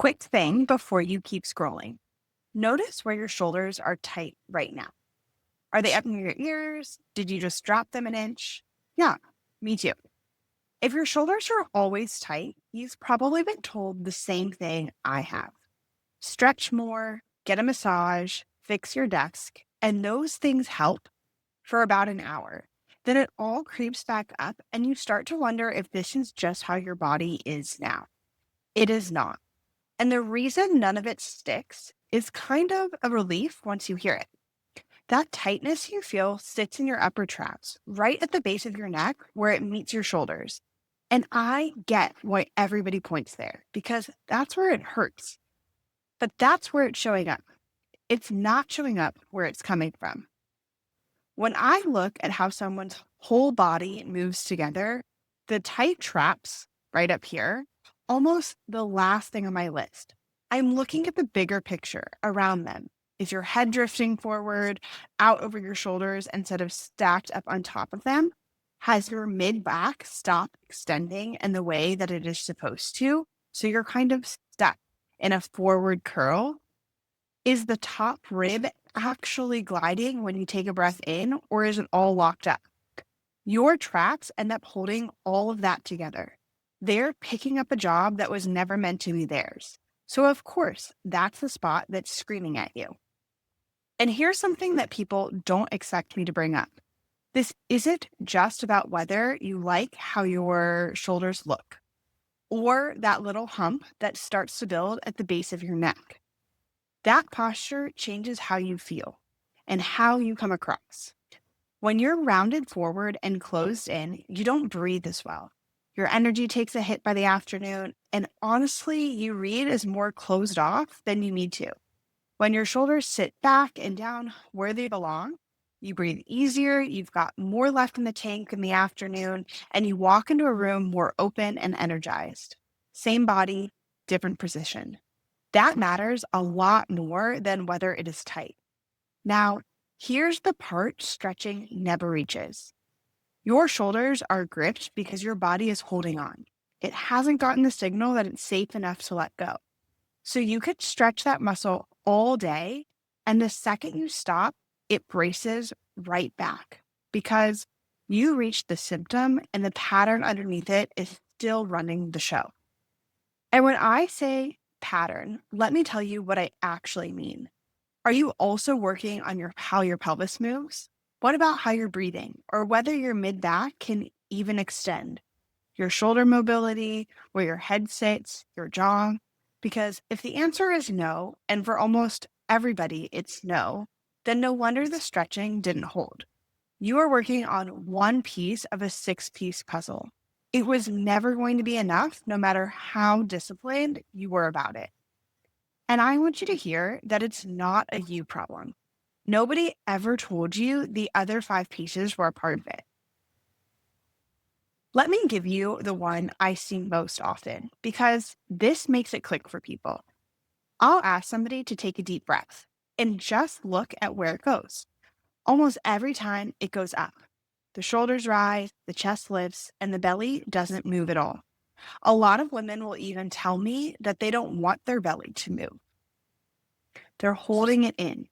Quick thing before you keep scrolling. Notice where your shoulders are tight right now. Are they up near your ears? Did you just drop them an inch? Yeah, me too. If your shoulders are always tight, you've probably been told the same thing I have. Stretch more, get a massage, fix your desk, and those things help for about an hour. Then it all creeps back up, and you start to wonder if this is just how your body is now. It is not. And the reason none of it sticks is kind of a relief once you hear it. That tightness you feel sits in your upper traps, right at the base of your neck where it meets your shoulders. And I get why everybody points there because that's where it hurts. But that's where it's showing up. It's not showing up where it's coming from. When I look at how someone's whole body moves together, the tight traps right up here, almost the last thing on my list. I'm looking at the bigger picture around them. Is your head drifting forward, out over your shoulders instead of stacked up on top of them? Has your mid back stopped extending in the way that it is supposed to? So you're kind of stuck in a forward curl. Is the top rib actually gliding when you take a breath in, or is it all locked up? Your traps end up holding all of that together. They're picking up a job that was never meant to be theirs. So, of course, that's the spot that's screaming at you. And here's something that people don't expect me to bring up. This isn't just about whether you like how your shoulders look or that little hump that starts to build at the base of your neck. That posture changes how you feel and how you come across. When you're rounded forward and closed in, you don't breathe as well. Your energy takes a hit by the afternoon, and honestly, you read as more closed off than you need to. When your shoulders sit back and down where they belong, you breathe easier, you've got more left in the tank in the afternoon, and you walk into a room more open and energized. Same body, different position. That matters a lot more than whether it is tight. Now, here's the part stretching never reaches. Your shoulders are gripped because your body is holding on. It hasn't gotten the signal that it's safe enough to let go. So you could stretch that muscle all day, and the second you stop, it braces right back because you reached the symptom and the pattern underneath it is still running the show. And when I say pattern, let me tell you what I actually mean. Are you also working on how your pelvis moves? What about how you're breathing or whether your mid back can even extend? Your shoulder mobility, where your head sits, your jaw? Because if the answer is no, and for almost everybody it's no, then no wonder the stretching didn't hold. You are working on one piece of a 6-piece puzzle. It was never going to be enough, no matter how disciplined you were about it. And I want you to hear that it's not a you problem. Nobody ever told you the other 5 pieces were a part of it. Let me give you the one I see most often because this makes it click for people. I'll ask somebody to take a deep breath and just look at where it goes. Almost every time it goes up. The shoulders rise, the chest lifts, and the belly doesn't move at all. A lot of women will even tell me that they don't want their belly to move. They're holding it in.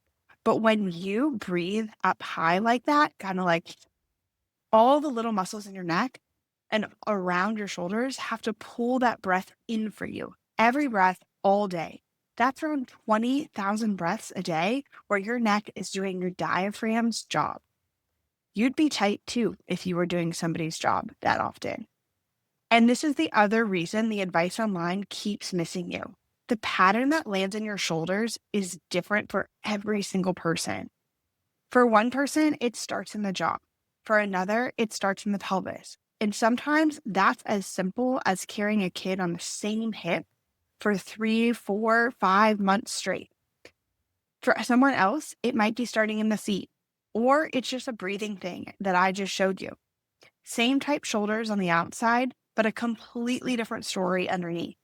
But when you breathe up high like that, kind of like all the little muscles in your neck and around your shoulders have to pull that breath in for you. Every breath all day. That's around 20,000 breaths a day where your neck is doing your diaphragm's job. You'd be tight too if you were doing somebody's job that often. And this is the other reason the advice online keeps missing you. The pattern that lands in your shoulders is different for every single person. For one person, it starts in the jaw. For another, it starts in the pelvis. And sometimes that's as simple as carrying a kid on the same hip for 3, 4, 5 months straight. For someone else, it might be starting in the seat, or it's just a breathing thing that I just showed you. Same type shoulders on the outside, but a completely different story underneath.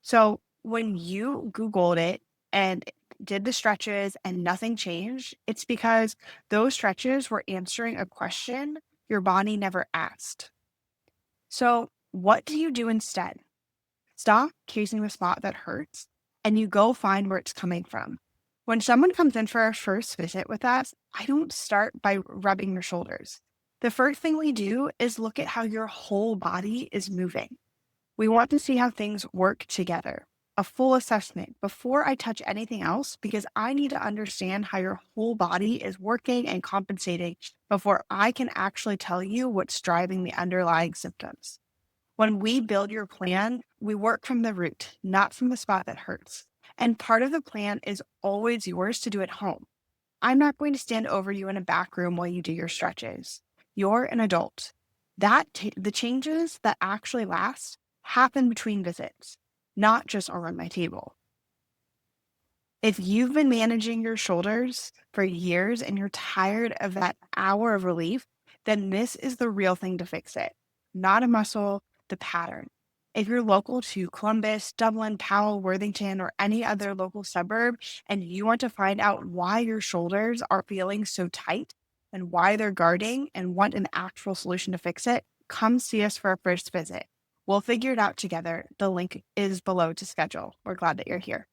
So when you Googled it and did the stretches and nothing changed, it's because those stretches were answering a question your body never asked. So what do you do instead? Stop chasing the spot that hurts and you go find where it's coming from. When someone comes in for our first visit with us, I don't start by rubbing your shoulders. The first thing we do is look at how your whole body is moving. We want to see how things work together, a full assessment before I touch anything else, because I need to understand how your whole body is working and compensating before I can actually tell you what's driving the underlying symptoms. When we build your plan, we work from the root, not from the spot that hurts. And part of the plan is always yours to do at home. I'm not going to stand over you in a back room while you do your stretches. You're an adult. The changes that actually last happen between visits, not just around my table. If you've been managing your shoulders for years and you're tired of that hour of relief, then this is the real thing to fix it, not a muscle, the pattern. If you're local to Columbus, Dublin, Powell, Worthington, or any other local suburb, and you want to find out why your shoulders are feeling so tight and why they're guarding and want an actual solution to fix it, come see us for our first visit. We'll figure it out together. The link is below to schedule. We're glad that you're here.